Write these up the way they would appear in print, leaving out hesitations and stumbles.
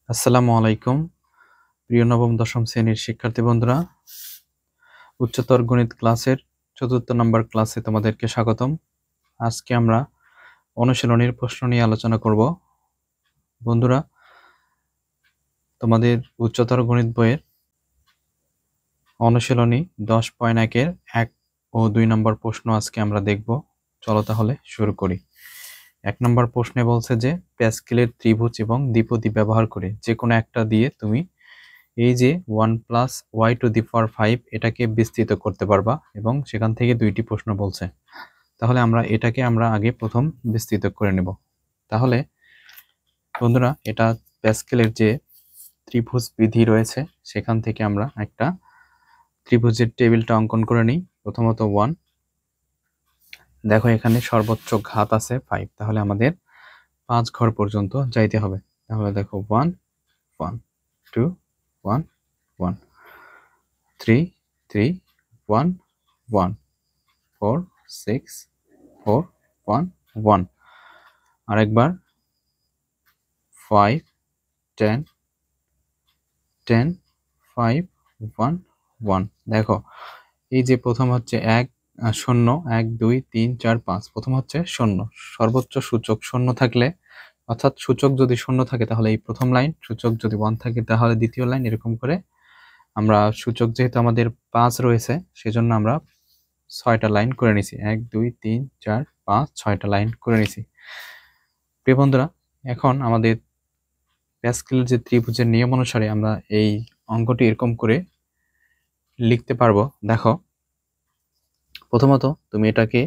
আসসালামু আলাইকুম প্রিয় নবম দশম শ্রেণীর শিক্ষার্থী বন্ধুরা, উচ্চতর গণিত ক্লাসের ৪র্থ নম্বর ক্লাসে তোমাদেরকে স্বাগতম। আজকে আমরা অনুশীলনীর প্রশ্ন নিয়ে আলোচনা করব। বন্ধুরা, তোমাদের উচ্চতর গণিত বইয়ের অনুশীলনী 10.1-এর 1 ও 2 নম্বর প্রশ্ন আজকে আমরা দেখব। চলো তাহলে শুরু করি। 1 নম্বর প্রশ্নে বলছে যে প্যাসকেলের ত্রিভুজ এবং দ্বিপদী ব্যবহার করে যে কোনো একটা দিয়ে তুমি এই যে 1 plus Y two the power 5 এটাকে বিস্তৃত করতে পারবা এবং সেখান থেকে 2টি প্রশ্ন বলছে। তাহলে এটাকে আমরা আগে প্রথম বিস্তৃত করে নেব। তাহলে বন্ধুরা, এটা প্যাসকেলের যে ত্রিভুজ বিধি রয়েছে সেখান থেকে আমরা একটা ত্রিভুজের টেবিলটা অঙ্কন করে নিই। প্রথমত 1, দেখো এখানে সর্বোচ্চ ঘাত আছে 5, তাহলে আমাদের 5 ঘর পর্যন্ত যাইতে হবে। তাহলে দেখো 1 1 2 1 1 3 3 1 1 4 6 4 1 1, আরেকবার 5 10 10 5 1 1। দেখো এই যে প্রথম হচ্ছে 1 0 1 2 3 4 5, প্রথম হচ্ছে 0, সর্বোচ্চ সূচক 0 থাকলে, অর্থাৎ সূচক যদি 0 থাকে তাহলে এই প্রথম লাইন, সূচক যদি 1 থাকে তাহলে দ্বিতীয় লাইন, এরকম করে আমরা সূচক যেহেতু আমাদের 5 রয়েছে সেজন্য আমরা 6টা লাইন করে নিছি। 1 2 3 4 5 6টা লাইন করে নিছি। প্রিয় বন্ধুরা, এখন আমাদের প্যাসকেলের যে ত্রিভুজের নিয়ম অনুসারে আমরা এই অঙ্কটি এরকম করে লিখতে পারবো। দেখো প্রথমত তুমি এটাকে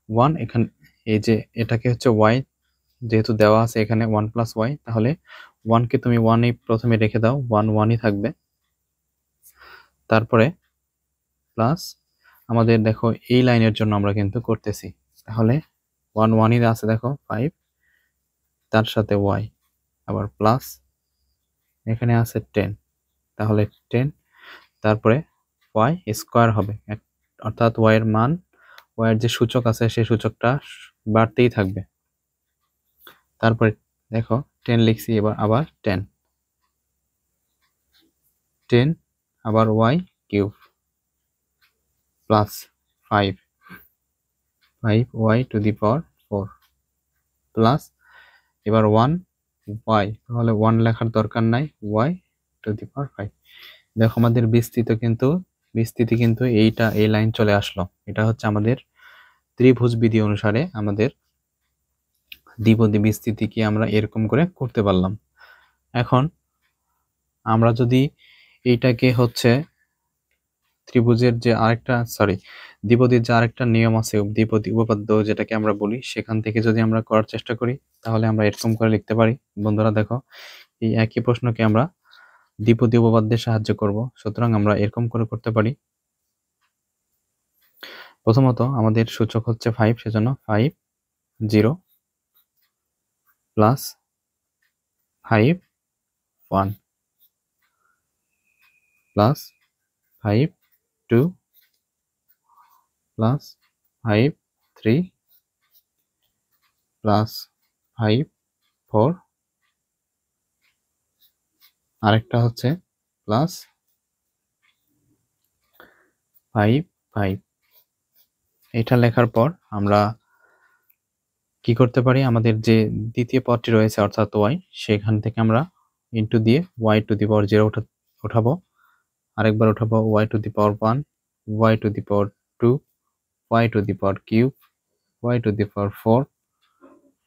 1, এখানে এই যে এটাকে হচ্ছে y, যেহেতু দেওয়া আছে এখানে 1 প্লাস ওয়াই, তাহলে 1কে তুমি 1-ই প্রথমে রেখে দাও, 1 1ই থাকবে। তারপরে প্লাস আমাদের দেখো এই লাইনের জন্য আমরা কিন্তু করতেছি, তাহলে 1 1ই আছে, দেখো 5, তার সাথে y, আবার প্লাস এখানে আছে 10, তাহলে 10, তারপরে y স্কয়ার হবে, অর্থাৎ y এর মান, y এর যে সূচক আছে সেই সূচকটা বাড়তেই থাকবে। তারপরে দেখো 10 লিখছি, এবার আবার 10 10, আবার y cube plus 5 5y two the power 4 plus এবার 1 y, তাহলে 1 লেখার দরকার নাই, y টু দি পাওয়ার 5। দেখো আমাদের বিস্তৃতি কিন্তু এইটা, এই লাইন চলে আসলো। এটা হচ্ছে আমাদের ত্রিভুজ বিধি অনুসারে আমাদের দ্বিপদী বিস্তৃতিকে আমরা এরকম করে করতে পারলাম। এখন আমরা যদি এইটাকে হচ্ছে ত্রিভুজের যে আরেকটা দ্বিপদীর যে আরেকটা নিয়ম আছে, দ্বিপদী উপপাদ্য যেটাকে আমরা বলি, সেখান থেকে যদি আমরা করার চেষ্টা করি তাহলে আমরা এরকম করে লিখতে পারি। বন্ধুরা দেখো, এই একই প্রশ্নকে আমরা দ্বিপদী উপপাদ্যের সাহায্য করব, সুতরাং আমরা এরকম করে করতে পারি। প্রথমত আমাদের সূচক হচ্ছে 5, সেজন্য 5 0 প্লাস 5 1 প্লাস 5 2 প্লাস 5 3 প্লাস 5 4, আরেকটা হচ্ছে প্লাস 5 5। এটা লেখার পর আমরা কি করতে পারি, আমাদের যে দ্বিতীয় পদটি রয়েছে অর্থাৎ y, সেখান থেকে আমরা ইনটু দিয়ে y টু দি পাওয়ার 0 উঠাবো, আরেকবার উঠাবো y to the power 1, y to the power 2, y to the power cube, y to the power 4,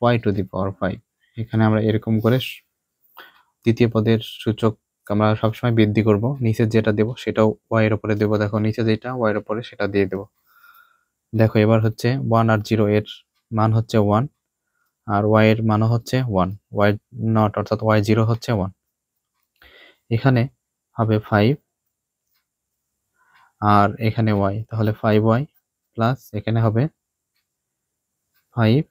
y to the power 5। এখানে আমরা এরকম করে দ্বিতীয় পদের সূচক আমরা সবসময় বৃদ্ধি করব, নিচে যেটা দেব সেটাও y এর উপরে দেব। দেখো নিচে যেটা y এর উপরে সেটা দিয়ে দেব। দেখো এবার হচ্ছে 1 আর 0 এর মান হচ্ছে 1, আর y এর মানও হচ্ছে 1, y নট অর্থাৎ y0 হচ্ছে 1। এখানে হবে 5 আর এখানে y, তাহলে 5y প্লাস এখানে হবে 5,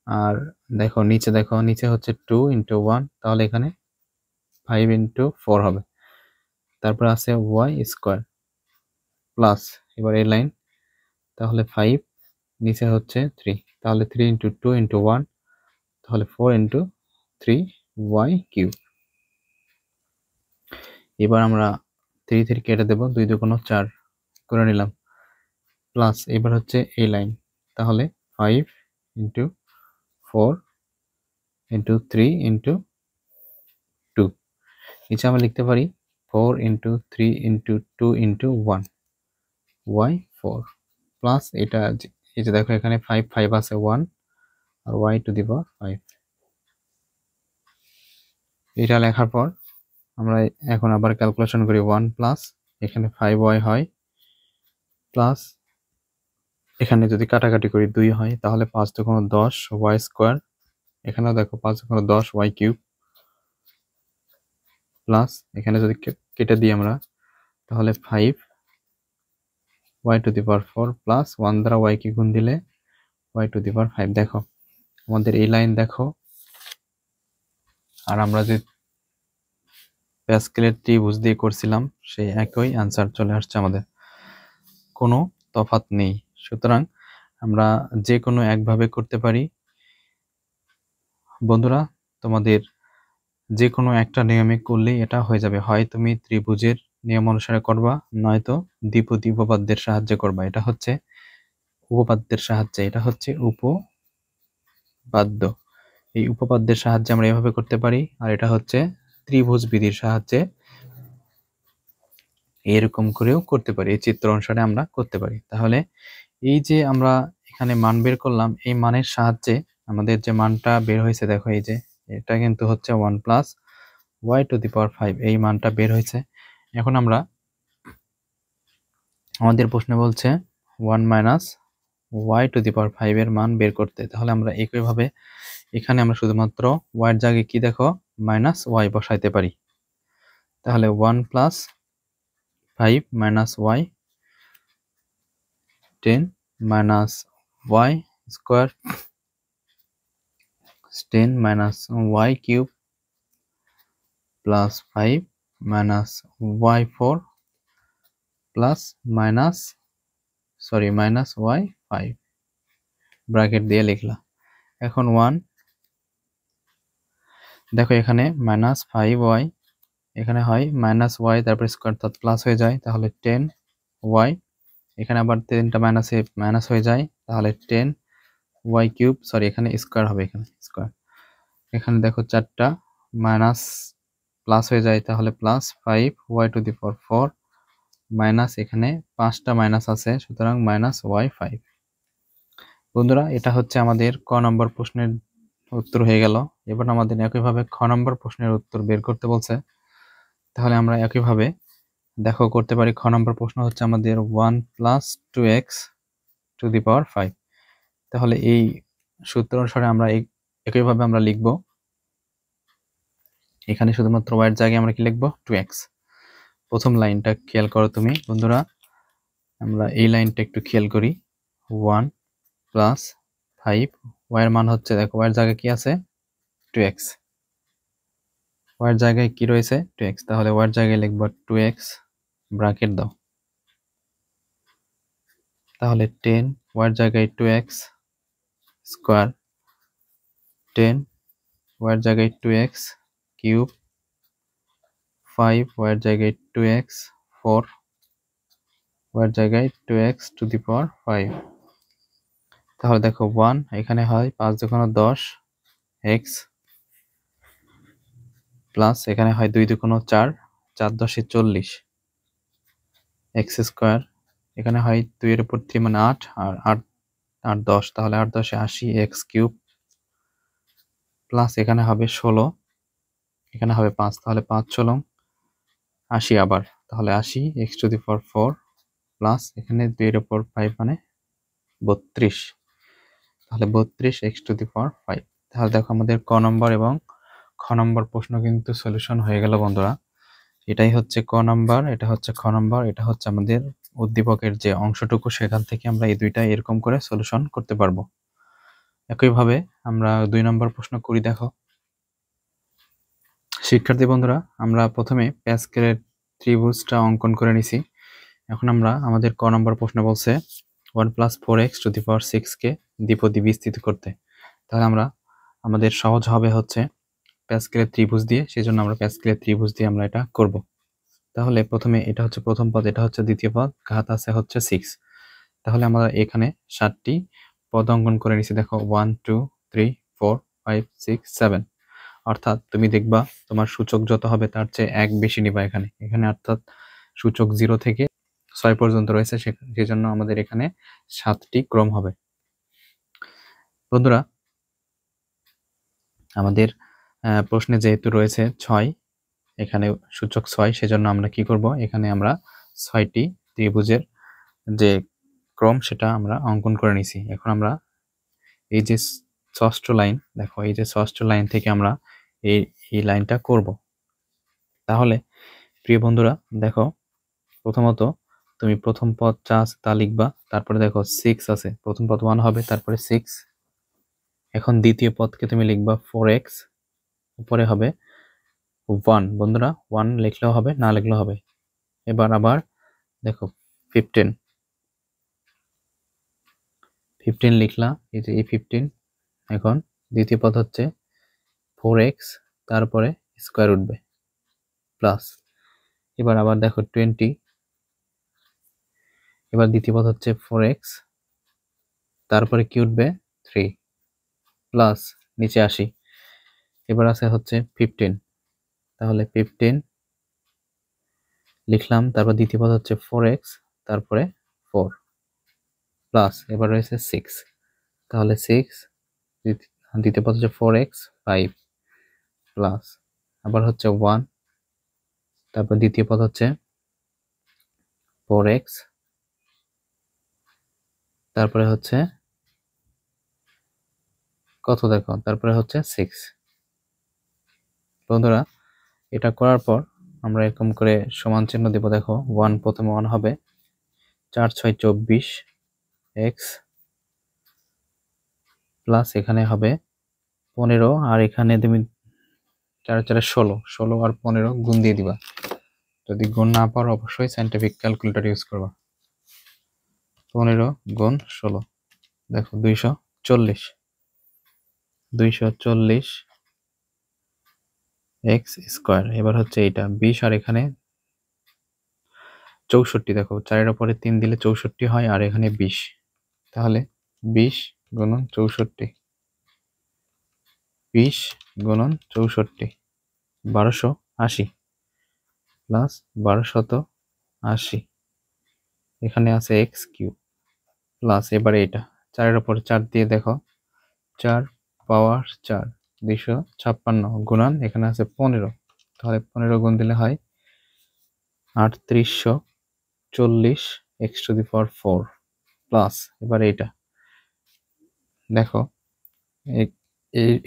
আর দেখো নিচে হচ্ছে 2 ইন্টু 1, তাহলে এখানে 5 ইন্টু 4 হবে। তারপর আছে y স্কোয়ার প্লাস এবার এই লাইন, তাহলে 5, নিচে হচ্ছে 3, তাহলে 3 ইন্টু 2 ইন্টু 1, তাহলে 4 ইন্টু 3 y কিউব। এবার আমরা 3 থেকে কেটে দেব, 2 দুগুণ 4 করে নিলাম, প্লাস এবার হচ্ছে এই লাইন, তাহলে 5 ইন্টু 4 ইন্টু 3 ইন্টু 2, নিচে আমরা লিখতে পারি 4 into 3 into 2 into 1 y 4, plus এটা এই যে দেখো এখানে 5 5 আছে 1 আর y টু দি পাওয়ার 5। এটা লেখার পর আমরা এখন আবার ক্যালকুলেশন করি, 1 প্লাস এখানে 5y হয়, প্লাস এখানে যদি কাটাকাটি করি 2 হয়, তাহলে 5 দুগুণ 10 y স্কোয়ার, এখানেও দেখো 5 দুগুণ 10 y কিউব, প্লাস এখানে যদি কেটে দিই আমরা, তাহলে 5 y to the power 4 plus 1 দ্বারা y কে গুণ দিলে y টু দি পাওয়ার 5। দেখো আমাদের এই লাইন দেখো, আর আমরা যে প্যাসকেলের ত্রিভুজ দিয়ে করছিলাম সেই একই আনসার চলে আসছে আমাদের, কোনো তফাৎ নেই। সুতরাং আমরা যে কোনো একভাবে করতে পারি। বন্ধুরা, তোমাদের যে কোনো একটা নিয়মে করলেই এটা হয়ে যাবে, হয় তুমি ত্রিভুজের নিয়ম অনুসারে করবা, নয়তো দ্বিপদী উপপাদ্যের সাহায্যে করবা। এটা হচ্ছে উপপাদ্যের সাহায্যে, এটা হচ্ছে উপপাদ্য। এই উপপাদ্যের সাহায্যে আমরা এভাবে করতে পারি, আর এটা হচ্ছে ত্রিভুজ বিধির সাহায্যে এরকম করেও করতে পারি, এই চিত্র অনুসারে আমরা করতে পারি। তাহলে এই যে আমরা এখানে মান বের করলাম, এই মানের সাহায্যে আমাদের যে মানটা বের হয়েছে, দেখো এই যে এটা কিন্তু হচ্ছে 1 plus y to the power 5, এই মানটা বের হয়েছে। এখন আমরা আমাদের প্রশ্নে বলছে 1 minus y to the power 5 এর মান বের করতে। তাহলে আমরা একইভাবে এখানে আমরা শুধুমাত্র y এর জায়গায় কি দেখো মাইনাস y বসাইতে পারি। তাহলে 1 plus 5 minus y 10 minus y square 10 minus y cube plus 5 minus y4 plus minus y5 bracket দিয়ে লিখলাম। এখন 1, দেখো এখানে মাইনাস 5y, এখানে হয় মাইনাস y তারপর স্কোয়ার অর্থাৎ প্লাস হয়ে যায়, তাহলে 10y, এখানে আবার 10টা মাইনাসে মাইনাস হয়ে যায়, তাহলে 10y কিউব, এখানে স্কোয়ার হবে, এখানে স্কোয়ার, এখানে দেখো 4টা মাইনাস প্লাস হয়ে যায়, তাহলে plus 5y two the power 4 minus এখানে 5টা মাইনাস আছে, সুতরাং মাইনাস y5। বন্ধুরা, এটা হচ্ছে আমাদের ক নম্বর প্রশ্নের উত্তর হয়ে গেল। এবার আমাদের একইভাবে খ নম্বর প্রশ্নের উত্তর বের করতে বলছে। তাহলে আমরা একইভাবে দেখো করতে পারি। খ নম্বর প্রশ্ন হচ্ছে আমাদের 1 plus 2x two the power 5। তাহলে এই সূত্র অনুসারে আমরা একইভাবে আমরা লিখব, এখানে শুধুমাত্র y এর জায়গায় আমরা কি লিখব 2x। প্রথম লাইনটা খেয়াল করো তুমি বন্ধুরা, আমরা এই লাইনটা একটু খেয়াল করি, 1 প্লাস 5, y এর মান হচ্ছে, দেখো y এর জায়গায় কি আছে 2x, y এর জায়গায় কি রয়েছে 2x, তাহলে y এর জায়গায় লিখব 2x ব্র্যাকেট দাও, তাহলে 10 y এর জায়গায় 2x স্কয়ার, 10 y এর জায়গায় 2x কিউব, 5 y এর জায়গায় 2x 4, y এর জায়গায় 2x টু দি পাওয়ার 5। তাহলে দেখো 1, এখানে হয় 5 দুগুণ 10 x, প্লাস এখানে হয় 2 দুগুণ 4, 4 10 40 x স্কয়ার, এখানে হয় 2 এর উপর 3 মানে 8, আর 8 8 10, তাহলে 8 10 80 x কিউব, প্লাস এখানে হবে 16, এখানে হবে 5, তাহলে 5 16 80 আবার, তাহলে 80 x two the power 4 plus এখানে 2 এর উপর 5 মানে 32, তাহলে 32 x টু দি পাওয়ার 5। তাহলে দেখো আমাদের ক নম্বর এবং খ নম্বর প্রশ্ন কিন্তু সলিউশন হয়ে গেল বন্ধুরা। এটাই হচ্ছে ক নম্বর, এটা হচ্ছে খ নম্বর, এটা হচ্ছে আমাদের উদ্দীপকের যে অংশটুকু, সেখান থেকে আমরা এই দুইটা এরকম করে সলিউশন করতে পারবো। একইভাবে আমরা 2 নম্বর প্রশ্ন করি। দেখো শিক্ষার্থী বন্ধুরা, আমরা প্রথমে প্যাসকেলের ত্রিভুজটা অঙ্কন করে নিছি। এখন আমরা আমাদের ক নম্বর প্রশ্ন বলছে 1 প্লাস 4x টু দি পাওয়ার 6 কে দ্বিপদী বিস্তৃত করতে। তাহলে আমাদের সহজ হবে হচ্ছে প্যাসকেলের ত্রিভুজ দিয়ে, সেজন্য আমরা প্যাসকেলের ত্রিভুজ দিয়ে আমরা এটা করব। তাহলে প্রথমে এটা হচ্ছে প্রথম পদ, এটা হচ্ছে দ্বিতীয় পদ, ঘাত আছে হচ্ছে 6। তাহলে আমরা এখানে 7টি পদ অঙ্কন করে নিছি। দেখো 1 2 3 4 5 6 7। অর্থাৎ তুমি দেখবা তোমার সূচক যত হবে তার চেয়ে 1 বেশি নিবা এখানে এখানে অর্থাৎ সূচক 0 থেকে 6 পর্যন্ত রয়েছে, সেজন্য আমাদের এখানে 7টি ক্রম হবে। বন্ধুরা, আমাদের প্রশ্নে যেহেতু রয়েছে 6, এখানে সূচক 6, সেজন্য আমরা কি করব, এখানে আমরা 6টি ত্রিভুজের যে ক্রম সেটা আমরা অঙ্কন করে নিছি। এখন আমরা এই যে ষষ্ঠ লাইন, দেখো এই যে ষষ্ঠ লাইন থেকে আমরা এই লাইনটা করব। তাহলে প্রিয় বন্ধুরা দেখো, প্রথমত তুমি প্রথম পদ যা আছে তা লিখবা, তারপরে দেখো 6 আছে, প্রথম পদ 1 হবে, তারপরে 6। এখন দ্বিতীয় পদকে তুমি লিখবা 4x, উপরে হবে 1। বন্ধুরা 1 লিখলেও হবে, না লিখলেও হবে। এবার আবার দেখো 15 লিখলা, এই যে এই 15। এখন দ্বিতীয় পদ হচ্ছে 4x, তারপরে স্কয়ার উঠবে প্লাস। এবার আবার দেখো 20, এবার দ্বিতীয় পদ হচ্ছে 4x, তারপরে কি উঠবে 3 প্লাস, নিচে আসি। এবার আছে হচ্ছে 15, তাহলে 15 লিখলাম, তারপর দ্বিতীয় পদ হচ্ছে 4x, তারপরে 4 প্লাস, এবার রয়েছে 6, তাহলে 6, দ্বিতীয় পদ হচ্ছে 4x 5 প্লাস, আবার হচ্ছে 1, তারপর দ্বিতীয় পদ হচ্ছে 4x, তারপরে হচ্ছে কত দেখো, তারপরে হচ্ছে 6। বন্ধুরা, এটা করার পর আমরা এরকম করে সমান চিহ্ন দেব। দেখো 1, প্রথমে 1 হবে, 4 6 24 x প্লাস, এখানে হবে 15, আর এখানে তুমি 4 4 16, 16 আর 15 গুণ দিয়ে দিবা। যদি গুণ না পারো অবশ্যই সাইন্টিফিক ক্যালকুলেটর ইউজ করবা। 15 গুণ 16, দেখো 240 x স্কয়ার। এবার হচ্ছে এটা 20, আর এখানে 64, দেখো 4 এর উপরে 3 দিলে 64 হয়, আর এখানে 20, তাহলে 20 গুণন 64, 20 গুণন 64, 1280 প্লাস 1280, এখানে আছে এক্স কিউব প্লাস, এবারে এটা 4 এর উপর 4 দিয়ে দেখো, 4 পাওয়ার 4, 256 গুণন, এখানে আছে 15, তাহলে 15 গুণ দিলে হয় 3840 x two the power 4 plus, এবারে এটা দেখো,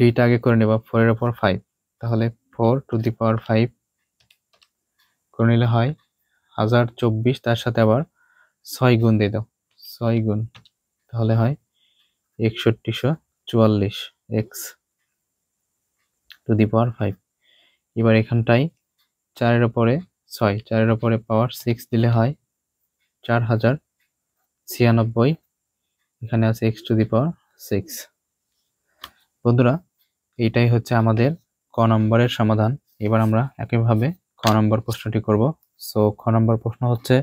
এইটা আগে করে নেবা, 4 এর উপর 5, তাহলে 4 টু দি পাওয়ার 5 করে নিলে হয় 1024, তার সাথে আবার 6 গুণ দিয়ে দাও, 6 গুণ, তাহলে হয় 6144 এক্স টু দি পাওয়ার 5। এবার এখানটাই 4 এর উপরে 6, 4 এর উপরে পাওয়ার 6 দিলে হয় 4096, এখানে আছে এক্স টু দি পাওয়ার 6। বন্ধুরা, এইটাই হচ্ছে আমাদের ক নম্বরের সমাধান। এবার আমরা একইভাবে খ নম্বর প্রশ্নটি করব। সো খ নম্বর প্রশ্ন হচ্ছে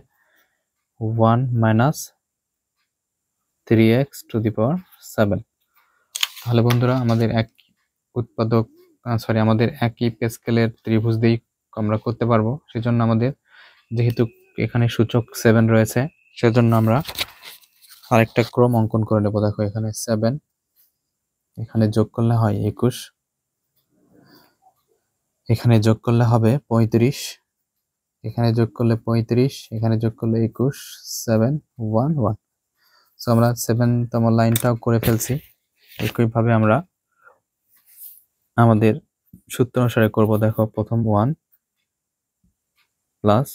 1 - 3x টু দি পাওয়ার 7। তাহলে বন্ধুরা, আমাদের আমাদের একই পে স্কেলের ত্রিভুজ দিয়েই আমরা করতে পারবো। সেজন্য আমাদের যেহেতু এখানে সূচক 7 রয়েছে, সেজন্য আমরা আরেকটা ক্রম অঙ্কন করে নেব। দেখো এখানে 7, এখানে যোগ করলে হয় 21, এখানে যোগ করলে হবে 35, এখানে যোগ করলে 35, এখানে যোগ করলে 21, 7 1 1। সো আমরা 7তম লাইনটাও করে ফেলছি। একইভাবে আমরা আমাদের সূত্র অনুসারে করব। দেখো প্রথম 1 প্লাস,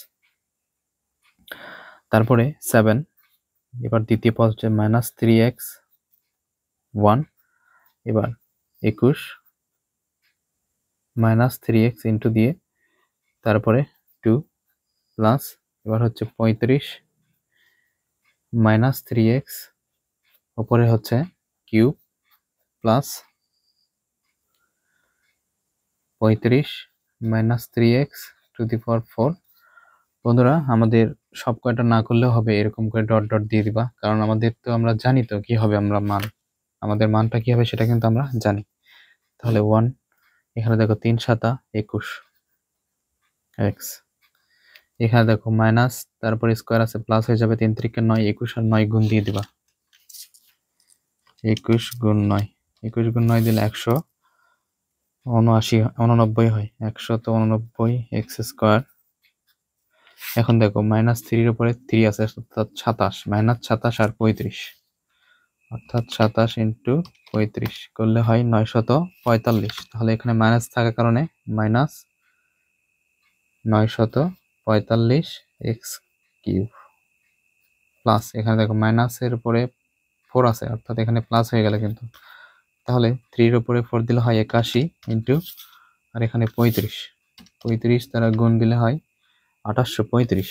তারপরে 7, এবার দ্বিতীয় পদ হচ্ছে -3x 1, এবার 21 -3x ইন্টু দিয়ে তারপরে 2 প্লাস, এবার হচ্ছে 35 -3x, উপরে হচ্ছে cube plus 35 -3x to the power 4 বন্ধুরা আমাদের সব কয়টা না করলেও হবে, এরকম করে ডট ডট দিয়ে দিবা, কারণ আমাদের তো আমরা জানি তো কি হবে, আমাদের মানটা কি হবে সেটা কিন্তু আমরা জানি। তাহলে 1, এখানে দেখো 3 7 21 এক্স, এখানে দেখো মাইনাস, তারপর স্কোয়ার আছে প্লাস হয়ে যাবে, 3 3 9 21 আর 9 গুণ দিয়ে দিবা। 21 গুণ 9, 21 গুণ 9 দিলে 189 হয়, 189 এক্স স্কোয়ার। এখন দেখো মাইনাস 3 উপরে 3 আছে, অর্থাৎ 27, মাইনাস 27 আর 35, অর্থাৎ 27 ইন্টু 35 করলে হয় 945। তাহলে এখানে মাইনাস থাকার কারণে মাইনাস 945 এক্স কিউব প্লাস, এখানে দেখো মাইনাসের উপরে 4 আছে, অর্থাৎ এখানে প্লাস হয়ে গেল কিন্তু। তাহলে 3 এর উপরে 4 দিলে হয় 81 ইন্টু, আর এখানে 35 দ্বারা গুণ দিলে হয় 2835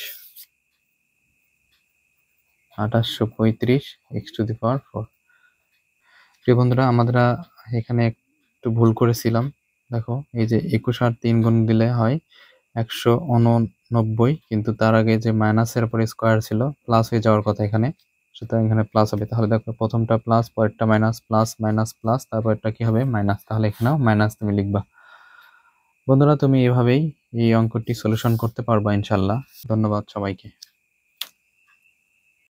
এক্স টু দি পাওয়ার 4। প্রিয় বন্ধুরা, আমরা এখানে একটু ভুল করেছিলাম। দেখো এই যে 21 আর 3 গুণ দিলে হয় 189, কিন্তু তার আগে যে মাইনাসের পরে স্কোয়ার ছিল, প্লাস হয়ে যাওয়ার কথা এখানে, সুতরাং এখানে প্লাস হবে। তাহলে দেখো প্রথমটা প্লাস, পরেরটা মাইনাস, প্লাস মাইনাস প্লাস, তারপরটা কি হবে মাইনাস, তাহলে এখানেও মাইনাস তুমি লিখবা। বন্ধুরা তুমি এভাবেই এই অঙ্কটি সলিউশন করতে পারবা ইনশাল্লাহ। ধন্যবাদ সবাইকে।